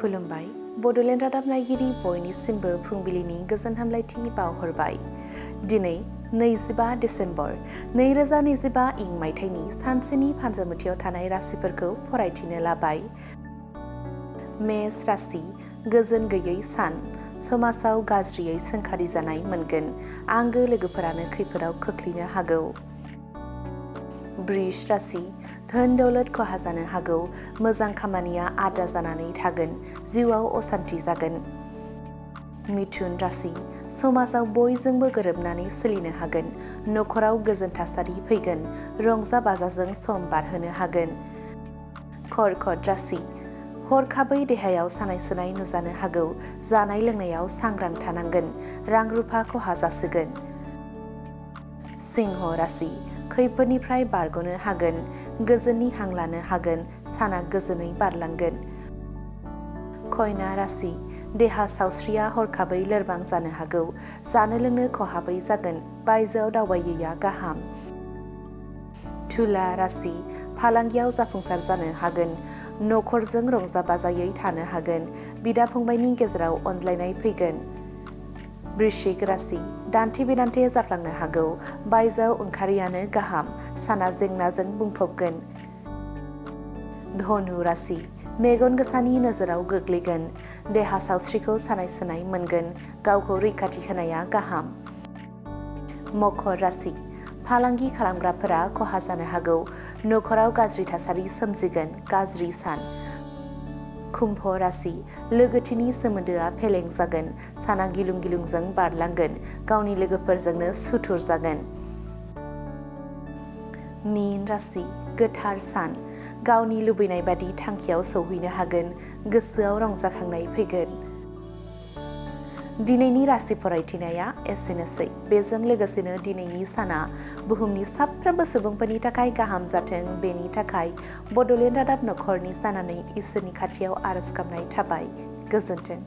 खुलुमबाय बड'लेण्ड रादाब नायगिरि बयनिसिमबो फुंबिलिनि गोजोन हामलायथि बावहरबाय। दिनै 25 डिसेम्बर 2025 इं मायथाइनि सानसेनि फान्जामुथियाव थानाय राशिफोरखौ फरायथिनो लाबाय। मेष राशि गोजोन गैयै सान, समाजाव गाज्रियै सोंखारि जानाय मोनगोन, आंगो लोगोफोरानो खैफोदाव खोख्लैनो हागौ। बृष राशि धोन दौलत खहा जानो हागौ, मोजां खामानिया आद्रा जानानै थागोन, जिउआव असान्ति जागोन। मिथुन राशि समाजाव बयजोंबो गोरोबनानै सोलिनो हागोन, नखराव गोजोन थासारि फैगोन, रंजा बाजाजों सम बारहोनो हागोन। कर्कट राशि हरखाबै देहायाव सानाय सुनाय नुजानो हागौ, जानाय लोंनायाव सांग्रां थानांगोन, रां रुफा खहा जासिगोन। सिंह राशि खैफोदनिफ्राय बारग'नो हागोन, गोजोननि हां लानो हागोन, साना गोजोनै बारलांगोन। कन्या राशि देहा सावस्रिया हरखाबै लोरबां जानो हागौ, जानो लोंनो खहाबै जागोन, बायजोआव दावबायैया गाहाम। तुला राशि फालांगियाव जाफुंसार जानो हागोन, नखरजों रंजा बाजायै थानो हागोन, बिदा फंबायनि गेजेराव अनज्लायनाय फैगोन। वृश्चिक राशि दान्थे बिदान्थे जाफ्लांनो हागौ, बायजोआव ओंखारैयानो गाहाम, साना जेंनाजों बुंफबगोन। धनु राशि मेगन गोसानि नोजोराव गोग्लैगोन, देहा सावस्रिखौ सानाय सुनाय मोनगोन, गावखौ रैखाथि होनाया गाहाम। मकर राशि फालांगि खालामग्राफोरा खहा जानो हागौ, नखराव गाज्रि थासारि सोमजिगोन, गाज्रि सान। कुम्भ राशि लोगोथिनि सोमोन्दोआ फेलें जागोन, साना गिलुं गिलुंजों बारलांगोन, गावनि लोगोफोरजोंनो सुथुर जागोन। मीन राशि गोथार सान, गावनि लुबैनाय बादि थांखियाव सौहैनो हागोन, गोसोआव रंजाखांनाय फैगोन। दिनैनि राशि फरायथिनाया एसेनोसै। बेजों लोगोसेनो दिनैनि साना बुहुमनि साफ्रोमबो सुबुंफोरनि थाखाय गाहाम जाथों, बेनि थाखाय बड'लेण्ड रादाब नखरनि जानानै इसोरनि खाथियाव आरज गाबनाय थाबाय। गोजोन्थों।